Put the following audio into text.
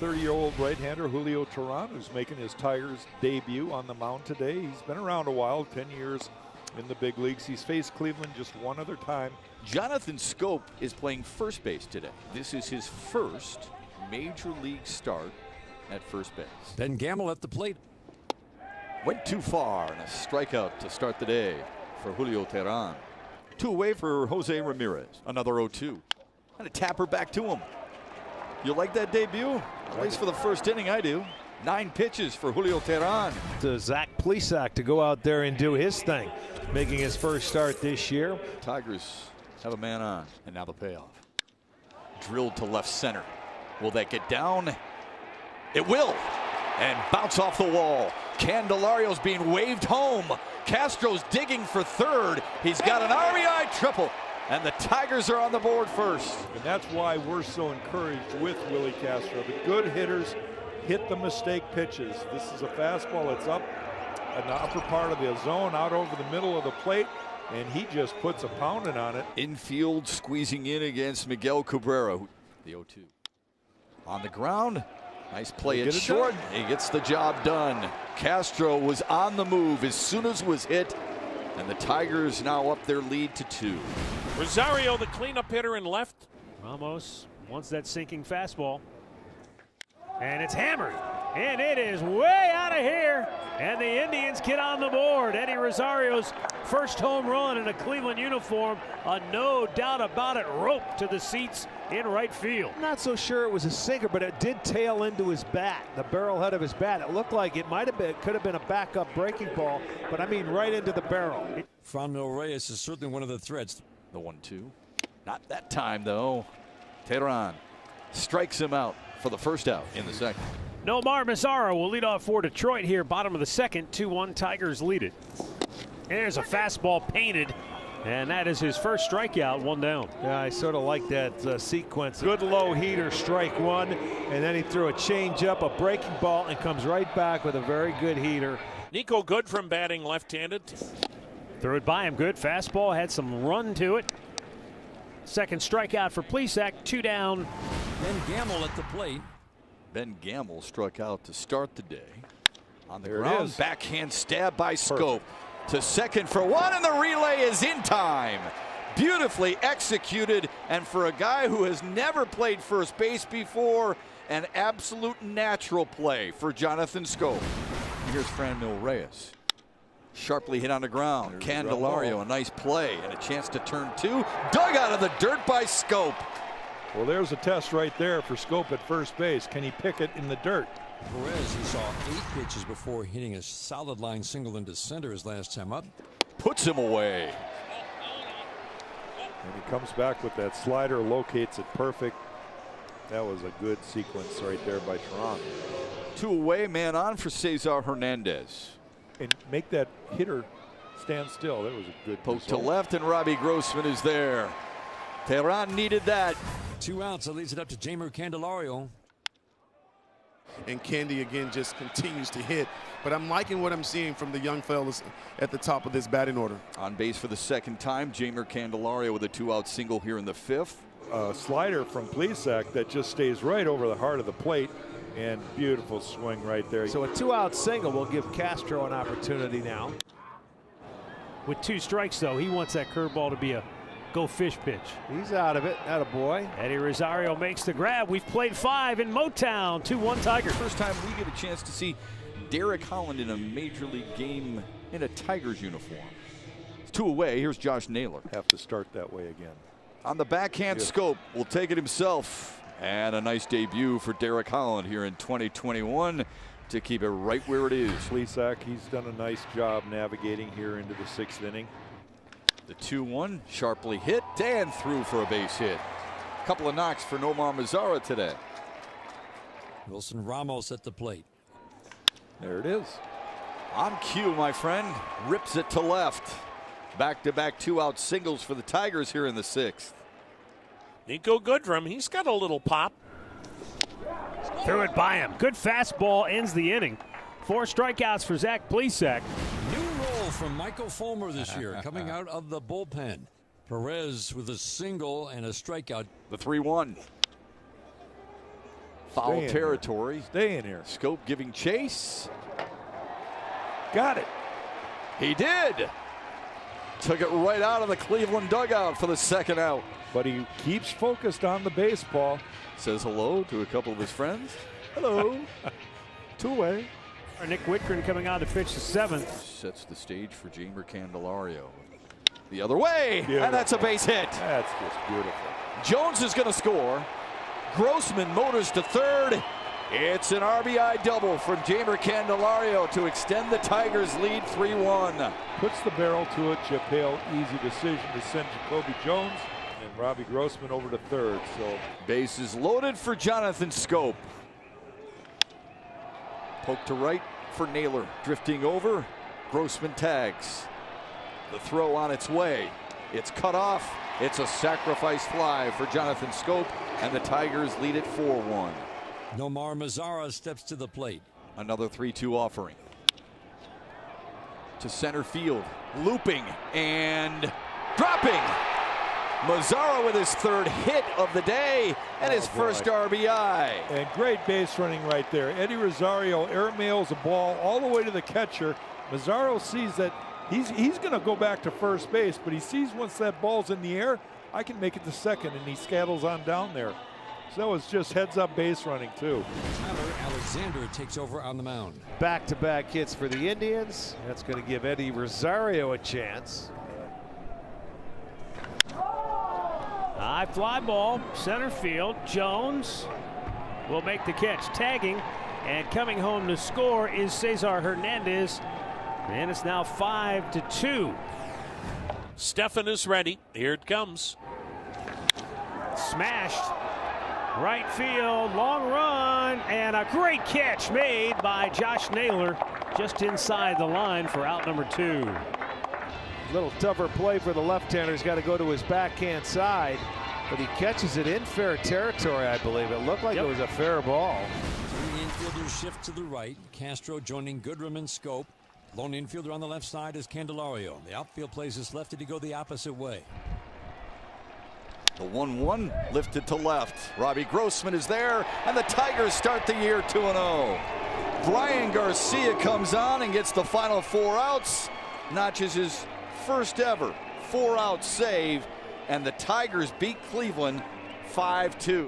30-year-old right-hander Julio Teheran, who's making his Tigers debut on the mound today. He's been around a while, 10 years in the big leagues. He's faced Cleveland just one other time. Jonathan Schoop is playing first base today. This is his first major league start at first base. Ben Gamble at the plate. Went too far, and a strikeout to start the day for Julio Teheran. 2 away for Jose Ramirez. Another 0-2. And a tapper back to him. You like that debut? At least for the first inning, I do. 9 pitches for Julio Teheran. To Zach Plesac to go out there and do his thing, making his first start this year. Tigers have a man on, and now the payoff. Drilled to left center. Will that get down? It will. And bounce off the wall. Candelario's being waved home. Castro's digging for third. He's got an RBI triple. And the Tigers are on the board first. And that's why we're so encouraged with Willie Castro. The good hitters hit the mistake pitches. This is a fastball. It's up in the upper part of the zone, out over the middle of the plate, and he just puts a pounding on it. Infield squeezing in against Miguel Cabrera. The 0-2. On the ground. Nice play at short. He gets the job done. Castro was on the move as soon as was hit. And the Tigers now up their lead to 2. Rosario, the cleanup hitter in left. Ramos wants that sinking fastball. And it's hammered. And it is way out of here. And the Indians get on the board. Eddie Rosario's first home run in a Cleveland uniform. A no doubt about it rope to the seats in right field. I'm not so sure it was a sinker, but it did tail into his bat, the barrel head of his bat. It looked like it might have been, could have been a backup breaking ball, but I mean right into the barrel. Franmil Reyes is certainly one of the threats. The 1-2. Not that time, though. Teheran strikes him out for the first out in the second. Nomar Mazara will lead off for Detroit here, bottom of the second. 2-1, Tigers lead it. There's a fastball painted, and that is his first strikeout, 1 down. Yeah, I sort of like that sequence. Good low heater, strike 1, and then he threw a changeup, a breaking ball, and comes right back with a very good heater. Nico Goodrum batting left-handed. Threw it by him, good fastball, had some run to it. Second strikeout for Plesac, 2 down. Ben Gamble at the plate. Ben Gamble struck out to start the day. On the There it ground, is. backhand stab by Schoop. To second for 1, and the relay is in time. Beautifully executed, and for a guy who has never played first base before, an absolute natural play for Jonathan Schoop. Here's Franmil Reyes. Sharply hit on the ground. Candelario, a nice play, and a chance to turn 2. Dug out of the dirt by Schoop. Well, there's a test right there for Schoop at first base. Can he pick it in the dirt? Perez, he saw 8 pitches before hitting a solid line single into center his last time up. Puts him away. And he comes back with that slider, locates it perfect. That was a good sequence right there by Teheran. 2 away, man on for Cesar Hernandez. And make that hitter stand still. That was a good Poke to result. left, and Robbie Grossman is there. Teheran needed that. 2 outs, that leads it up to Jeimer Candelario. And Candy again just continues to hit. But I'm liking what I'm seeing from the young fellas at the top of this batting order. On base for the second time, Jeimer Candelario with a 2-out single here in the 5th. A slider from Plesac that just stays right over the heart of the plate, and beautiful swing right there. So a 2-out single will give Castro an opportunity now. With 2 strikes, though, he wants that curveball to be a go fish pitch. He's out of it. Attaboy. Eddie Rosario makes the grab. We've played 5 in Motown. 2-1 Tigers. First time we get a chance to see Derek Holland in a major league game in a Tigers uniform. It's 2 away. Here's Josh Naylor. Have to start that way again. On the backhand, Schoop will take it himself. And a nice debut for Derek Holland here in 2021 to keep it right where it is. Plesac, he's done a nice job navigating here into the 6th inning. The 2-1 sharply hit and through for a base hit. A couple of knocks for Nomar Mazara today. Wilson Ramos at the plate. There it is. On cue, my friend. Rips it to left. Back-to-back 2-out singles for the Tigers here in the 6th. Nico Goodrum, he's got a little pop. Threw it by him. Good fastball ends the inning. 4 strikeouts for Zach Plesac. New role from Michael Fulmer this year, coming out of the bullpen. Perez with a single and a strikeout. The 3-1. Foul territory. Stay in here. Scope giving chase. Got it. He did. Took it right out of the Cleveland dugout for the second out. But he keeps focused on the baseball. Says hello to a couple of his friends. Hello. Two away. Nick Whitgren coming on to pitch the seventh. Sets the stage for Jeimer Candelario. The other way, Beautiful. And that's a base hit. That's just beautiful. Jones is going to score. Grossman motors to third. It's an RBI double from Jeimer Candelario to extend the Tigers' lead 3-1. Puts the barrel to it. Chip Hale, easy decision to send Jacoby Jones and Robbie Grossman over to third. So bases loaded for Jonathan Scope. Poke to right for Naylor. Drifting over. Grossman tags. The throw on its way. It's cut off. It's a sacrifice fly for Jonathan Scope, and the Tigers lead it 4-1. Nomar Mazara steps to the plate. Another 3-2 offering. To center field. Looping and dropping. Mazara with his third hit of the day and his first RBI. And great base running right there. Eddie Rosario airmails a ball all the way to the catcher. Mazara sees that he's going to go back to first base, but he sees once that ball's in the air, I can make it to second, and he scattles on down there. So that was just heads-up base running, too. Tyler Alexander takes over on the mound. Back-to-back hits for the Indians. That's going to give Eddie Rosario a chance. High fly ball, center field. Jones will make the catch, tagging, and coming home to score is Cesar Hernandez. And it's now 5-2. Stephan is ready. Here it comes. Smashed. Right field, long run, and a great catch made by Josh Naylor just inside the line for out number 2. A little tougher play for the left-hander. He's got to go to his backhand side, but he catches it in fair territory, I believe. It looked like it was a fair ball. Three infielders shift to the right. Castro joining Goodrum and Scope. Lone infielder on the left side is Candelario. The outfield plays his lefty to go the opposite way. The 1-1 lifted to left. Robbie Grossman is there, and the Tigers start the year 2-0. Brian Garcia comes on and gets the final 4 outs. Notches his first ever 4-out save, and the Tigers beat Cleveland 5-2.